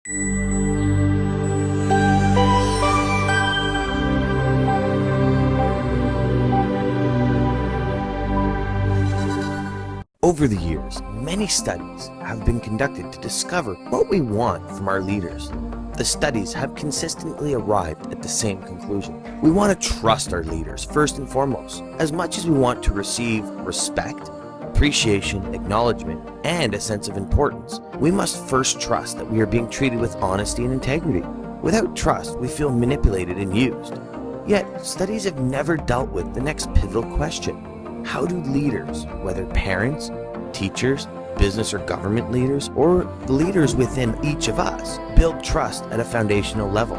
Over the years, many studies have been conducted to discover what we want from our leaders. The studies have consistently arrived at the same conclusion. We want to trust our leaders first and foremost, as much as we want to receive respect, appreciation, acknowledgement, and a sense of importance. We must first trust that we are being treated with honesty and integrity. Without trust, we feel manipulated and used. Yet, studies have never dealt with the next pivotal question. How do leaders, whether parents, teachers, business or government leaders, or the leaders within each of us, build trust at a foundational level?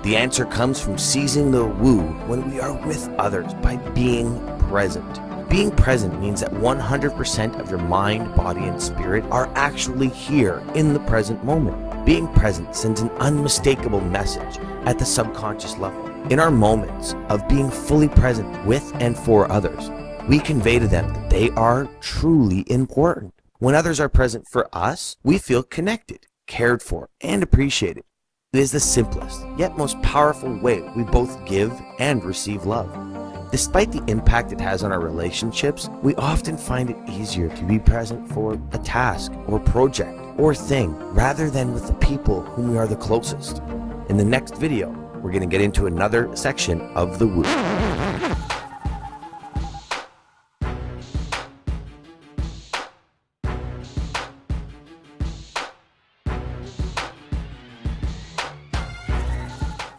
The answer comes from seizing the woo when we are with others by being present. Being present means that 100% of your mind, body, and spirit are actually here in the present moment. Being present sends an unmistakable message at the subconscious level. In our moments of being fully present with and for others, we convey to them that they are truly important. When others are present for us, we feel connected, cared for, and appreciated. It is the simplest, yet most powerful way we both give and receive love. Despite the impact it has on our relationships, we often find it easier to be present for a task or project or thing rather than with the people whom we are the closest. In the next video, we're going to get into another section of the woo.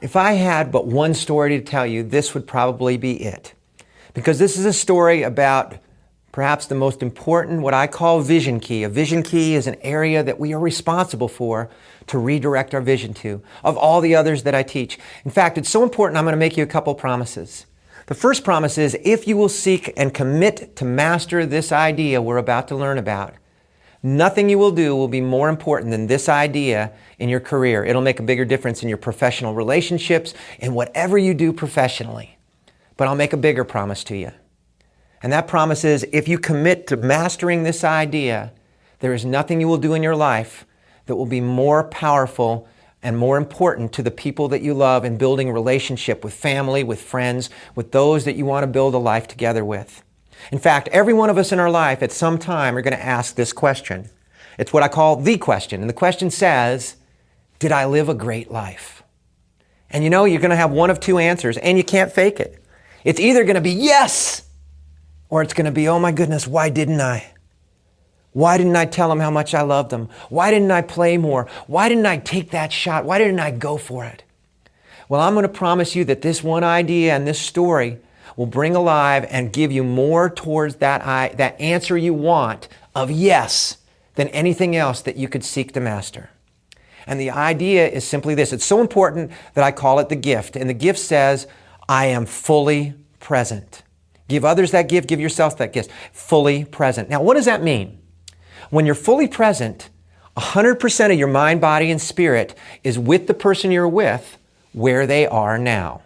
If I had but one story to tell you, this would probably be it. Because this is a story about perhaps the most important, what I call vision key. A vision key is an area that we are responsible for to redirect our vision to, of all the others that I teach. In fact, it's so important, I'm going to make you a couple promises. The first promise is, if you will seek and commit to master this idea we're about to learn about, nothing you will do will be more important than this idea in your career. It'll make a bigger difference in your professional relationships, in whatever you do professionally. But I'll make a bigger promise to you. And that promise is, if you commit to mastering this idea, there is nothing you will do in your life that will be more powerful and more important to the people that you love in building a relationship with family, with friends, with those that you want to build a life together with. In fact, every one of us in our life at some time are going to ask this question. It's what I call the question. And the question says, did I live a great life? And you know, you're going to have one of two answers, and you can't fake it. It's either going to be yes, or it's going to be, oh my goodness, why didn't I? Why didn't I tell them how much I loved them? Why didn't I play more? Why didn't I take that shot? Why didn't I go for it? Well, I'm going to promise you that this one idea and this story will bring alive and give you more towards that answer you want of yes than anything else that you could seek to master. And the idea is simply this. It's so important that I call it the gift. And the gift says, I am fully present. Give others that gift, give yourself that gift. Fully present. Now, what does that mean? When you're fully present, 100% of your mind, body, and spirit is with the person you're with where they are now.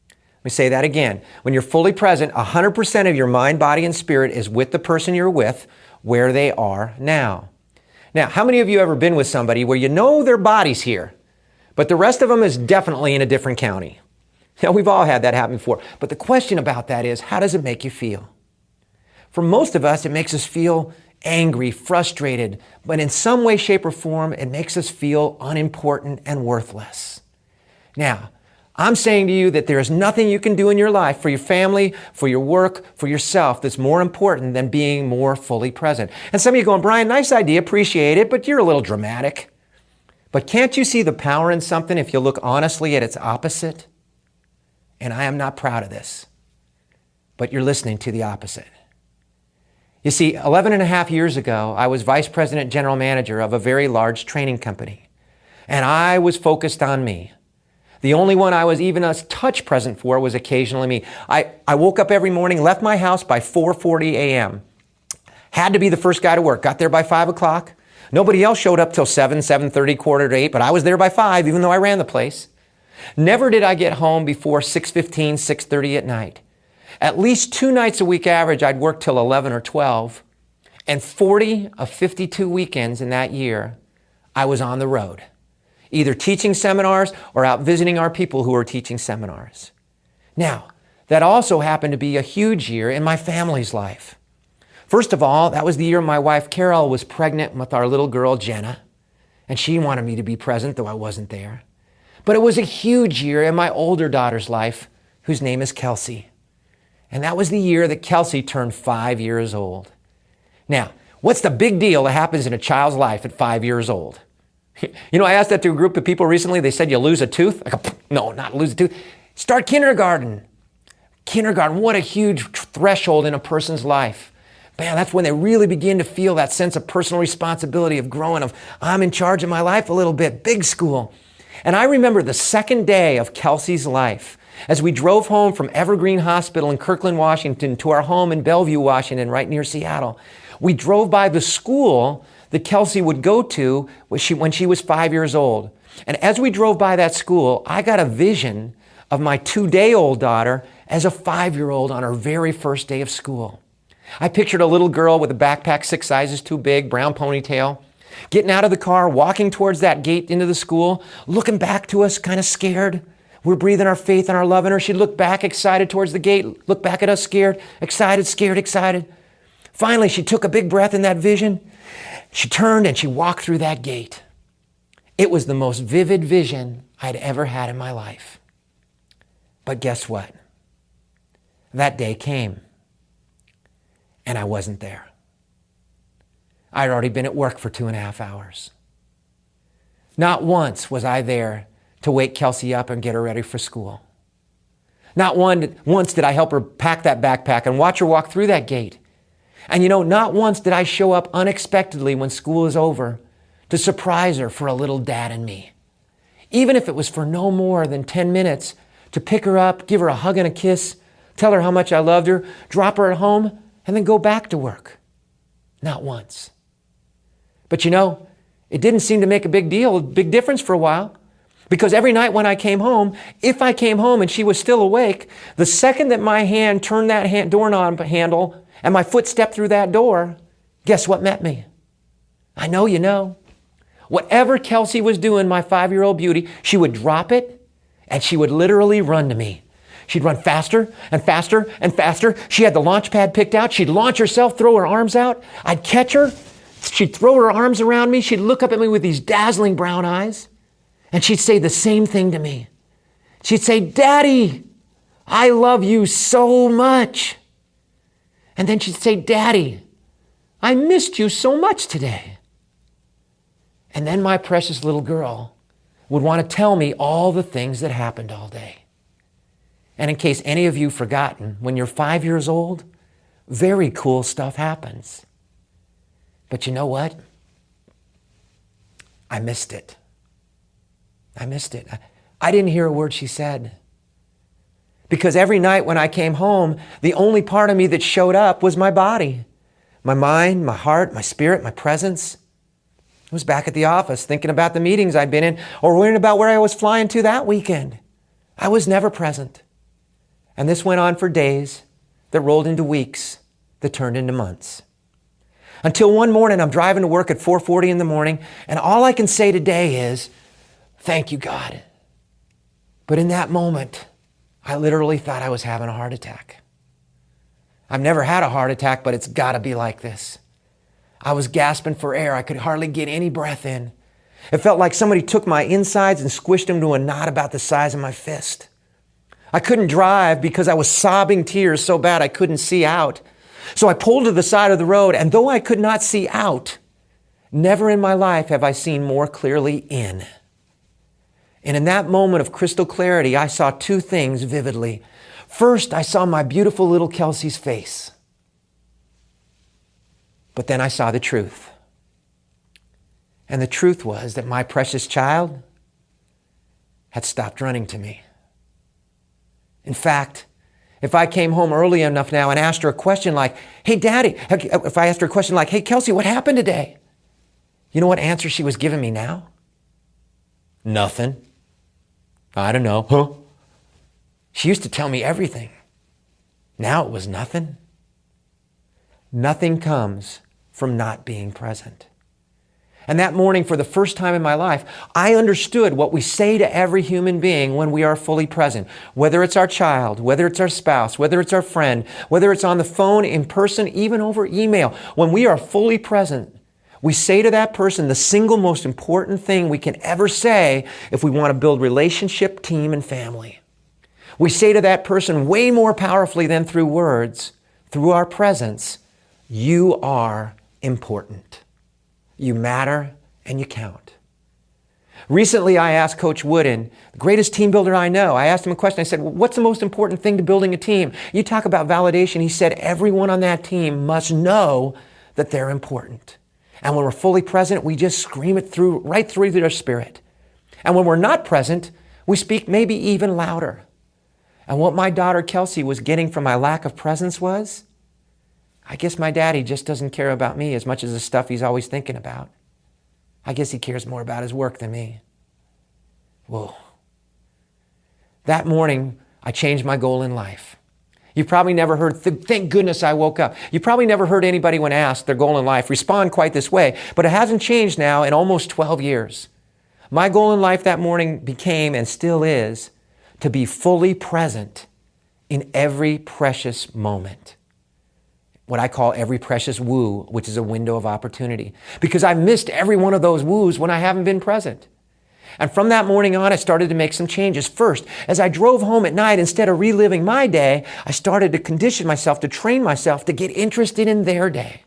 Let me say that again. When you're fully present, 100% of your mind, body, and spirit is with the person you're with where they are now. Now, how many of you ever been with somebody where you know their body's here, but the rest of them is definitely in a different county? Now, we've all had that happen before. But the question about that is, how does it make you feel? For most of us, it makes us feel angry, frustrated, but in some way, shape, or form, it makes us feel unimportant and worthless. Now, I'm saying to you that there is nothing you can do in your life for your family, for your work, for yourself that's more important than being more fully present. And some of you are going, Brian, nice idea, appreciate it, but you're a little dramatic. But can't you see the power in something if you look honestly at its opposite? And I am not proud of this, but you're listening to the opposite. You see, 11 and a half years ago, I was vice president general manager of a very large training company. And I was focused on me. The only one I was even a touch present for was occasionally me. I woke up every morning, left my house by 4:40 a.m. Had to be the first guy to work. Got there by 5 o'clock. Nobody else showed up till 7, 7:30, quarter to 8, but I was there by 5, even though I ran the place. Never did I get home before 6:15, 6:30 at night. At least 2 nights a week average, I'd work till 11 or 12. And 40 of 52 weekends in that year, I was on the road. either teaching seminars or out visiting our people who are teaching seminars. Now, that also happened to be a huge year in my family's life. First of all, that was the year my wife Carol was pregnant with our little girl Jenna, and she wanted me to be present, though I wasn't there. But it was a huge year in my older daughter's life, whose name is Kelsey. And that was the year that Kelsey turned 5 years old. Now, what's the big deal that happens in a child's life at 5 years old? You know, I asked that to a group of people recently. They said, you lose a tooth? I go, no, not lose a tooth. Start kindergarten. Kindergarten, what a huge threshold in a person's life. Man, that's when they really begin to feel that sense of personal responsibility of growing, of I'm in charge of my life a little bit, big school. And I remember the second day of Kelsey's life as we drove home from Evergreen Hospital in Kirkland, Washington to our home in Bellevue, Washington, right near Seattle. We drove by the school that Kelsey would go to when she was 5 years old. And as we drove by that school, I got a vision of my 2-day-old daughter as a 5-year-old on her very first day of school. I pictured a little girl with a backpack 6 sizes too big, brown ponytail, getting out of the car, walking towards that gate into the school, looking back to us, kind of scared. We're breathing our faith and our love in her. She'd look back excited towards the gate, look back at us scared, excited, scared, excited. Finally, she took a big breath in that vision. She turned and she walked through that gate. It was the most vivid vision I'd ever had in my life. But guess what? That day came, and I wasn't there. I'd already been at work for 2.5 hours. Not once was I there to wake Kelsey up and get her ready for school. Not once did I help her pack that backpack and watch her walk through that gate. And you know, not once did I show up unexpectedly when school is over to surprise her for a little dad and me. Even if it was for no more than 10 minutes, to pick her up, give her a hug and a kiss, tell her how much I loved her, drop her at home, and then go back to work. Not once. But you know, it didn't seem to make a big difference for a while. Because every night when I came home, if I came home and she was still awake, the second that my hand turned that doorknob handle and my foot stepped through that door, guess what met me? I know you know. Whatever Kelsey was doing, my 5-year-old beauty, she would drop it and she would literally run to me. She'd run faster and faster and faster. She had the launch pad picked out. She'd launch herself, throw her arms out. I'd catch her. She'd throw her arms around me. She'd look up at me with these dazzling brown eyes. And she'd say the same thing to me. She'd say, Daddy, I love you so much. And then she'd say, Daddy, I missed you so much today. And then my precious little girl would want to tell me all the things that happened all day. And in case any of you forgotten, when you're 5 years old, very cool stuff happens. But you know what? I missed it. I missed it. I didn't hear a word she said. Because every night when I came home, the only part of me that showed up was my body. My mind, my heart, my spirit, my presence. I was back at the office thinking about the meetings I'd been in or worrying about where I was flying to that weekend. I was never present. And this went on for days that rolled into weeks that turned into months. Until one morning, I'm driving to work at 4:40 in the morning, and all I can say today is, thank you, God. But in that moment, I literally thought I was having a heart attack. I've never had a heart attack, but it's got to be like this. I was gasping for air. I could hardly get any breath in. It felt like somebody took my insides and squished them to a knot about the size of my fist. I couldn't drive because I was sobbing tears so bad I couldn't see out. So I pulled to the side of the road, and though I could not see out, never in my life have I seen more clearly in. And in that moment of crystal clarity, I saw two things vividly. First, I saw my beautiful little Kelsey's face. But then I saw the truth. And the truth was that my precious child had stopped running to me. In fact, if I came home early enough now and asked her a question like, hey, Daddy, if I asked her a question like, hey, Kelsey, what happened today? You know what answer she was giving me now? Nothing. I don't know. Huh? She used to tell me everything. Now it was nothing. Nothing comes from not being present. And that morning, for the first time in my life, I understood what we say to every human being when we are fully present. Whether it's our child, whether it's our spouse, whether it's our friend, whether it's on the phone, in person, even over email. When we are fully present, we say to that person the single most important thing we can ever say if we want to build relationship, team, and family. We say to that person way more powerfully than through words, through our presence, you are important. You matter and you count. Recently, I asked Coach Wooden, the greatest team builder I know, I asked him a question. I said, well, what's the most important thing to building a team? You talk about validation. He said, everyone on that team must know that they're important. And when we're fully present, we just scream it through, right through their spirit. And when we're not present, we speak maybe even louder. And what my daughter Kelsey was getting from my lack of presence was, I guess my daddy just doesn't care about me as much as the stuff he's always thinking about. I guess he cares more about his work than me. Whoa. That morning, I changed my goal in life. You probably never heard, thank goodness I woke up. You probably never heard anybody when asked their goal in life respond quite this way, but it hasn't changed now in almost 12 years. My goal in life that morning became, and still is, to be fully present in every precious moment. What I call every precious woo, which is a window of opportunity. Because I missed every one of those woos when I haven't been present. And from that morning on, I started to make some changes. First, as I drove home at night, instead of reliving my day, I started to condition myself, to train myself to get interested in their day.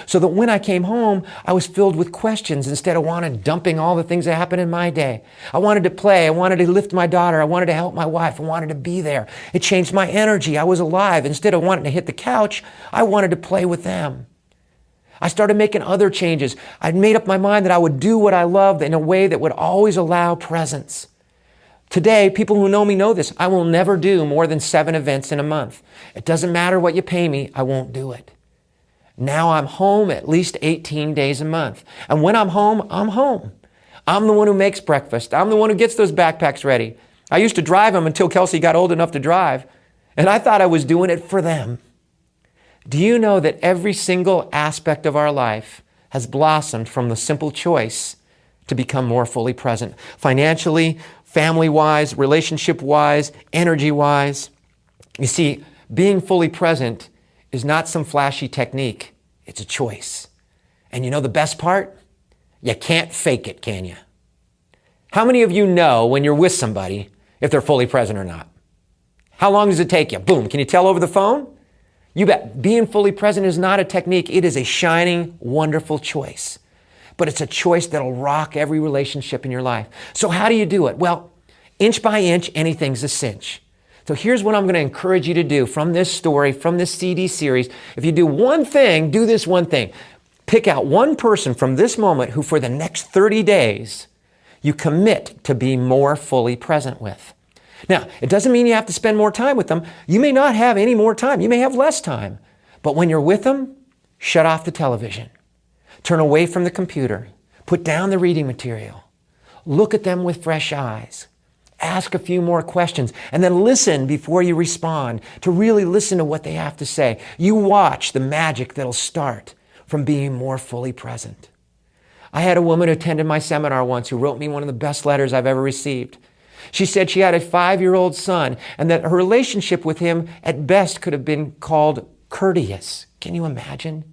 So that when I came home, I was filled with questions instead of dumping all the things that happened in my day. I wanted to play. I wanted to lift my daughter. I wanted to help my wife. I wanted to be there. It changed my energy. I was alive. Instead of wanting to hit the couch, I wanted to play with them. I started making other changes. I'd made up my mind that I would do what I loved in a way that would always allow presence. Today, people who know me know this. I will never do more than 7 events in a month. It doesn't matter what you pay me. I won't do it. Now I'm home at least 18 days a month. And when I'm home, I'm home. I'm the one who makes breakfast. I'm the one who gets those backpacks ready. I used to drive them until Kelsey got old enough to drive. And I thought I was doing it for them. Do you know that every single aspect of our life has blossomed from the simple choice to become more fully present? Financially, family-wise, relationship-wise, energy-wise. You see, being fully present is not some flashy technique. It's a choice. And you know the best part? You can't fake it, can you? How many of you know when you're with somebody if they're fully present or not? How long does it take you? Boom. Can you tell over the phone? You bet. Being fully present is not a technique. It is a shining, wonderful choice. But it's a choice that'll rock every relationship in your life. So how do you do it? Well, inch by inch, anything's a cinch. So here's what I'm going to encourage you to do from this story, from this CD series. If you do one thing, do this one thing. Pick out one person from this moment who for the next 30 days, you commit to be more fully present with. Now, it doesn't mean you have to spend more time with them. You may not have any more time. You may have less time. But when you're with them, shut off the television. Turn away from the computer. Put down the reading material. Look at them with fresh eyes. Ask a few more questions and then listen before you respond, to really listen to what they have to say. You watch the magic that'll start from being more fully present. I had a woman who attended my seminar once who wrote me one of the best letters I've ever received. She said she had a 5-year-old son and that her relationship with him at best could have been called courteous. Can you imagine?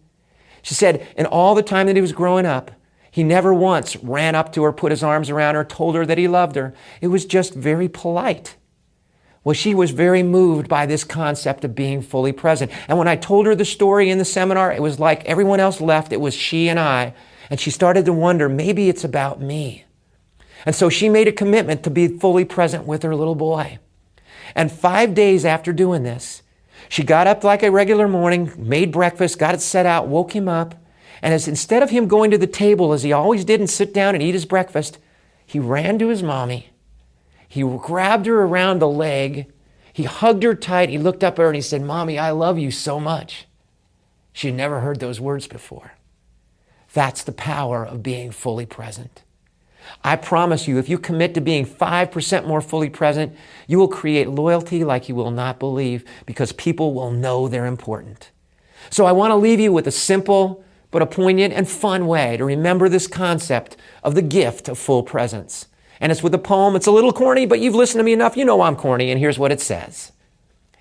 She said in all the time that he was growing up, he never once ran up to her, put his arms around her, told her that he loved her. It was just very polite. Well, she was very moved by this concept of being fully present. And when I told her the story in the seminar, it was like everyone else left. It was she and I. And she started to wonder, maybe it's about me. And so she made a commitment to be fully present with her little boy. And 5 days after doing this, she got up like a regular morning, made breakfast, got it set out, woke him up. And instead of him going to the table as he always did and sit down and eat his breakfast, he ran to his mommy. He grabbed her around the leg. He hugged her tight. He looked up at her and he said, "Mommy, I love you so much." She had never heard those words before. That's the power of being fully present. I promise you, if you commit to being 5% more fully present, you will create loyalty like you will not believe, because people will know they're important. So I want to leave you with a simple but a poignant and fun way to remember this concept of the gift of full presence. And it's with a poem. It's a little corny, but you've listened to me enough. You know I'm corny, and here's what it says.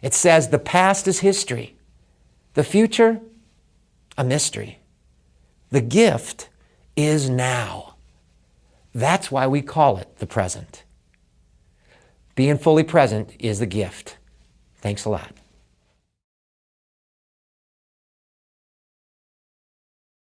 It says, the past is history. The future, a mystery. The gift is now. That's why we call it the present. Being fully present is the gift. Thanks a lot.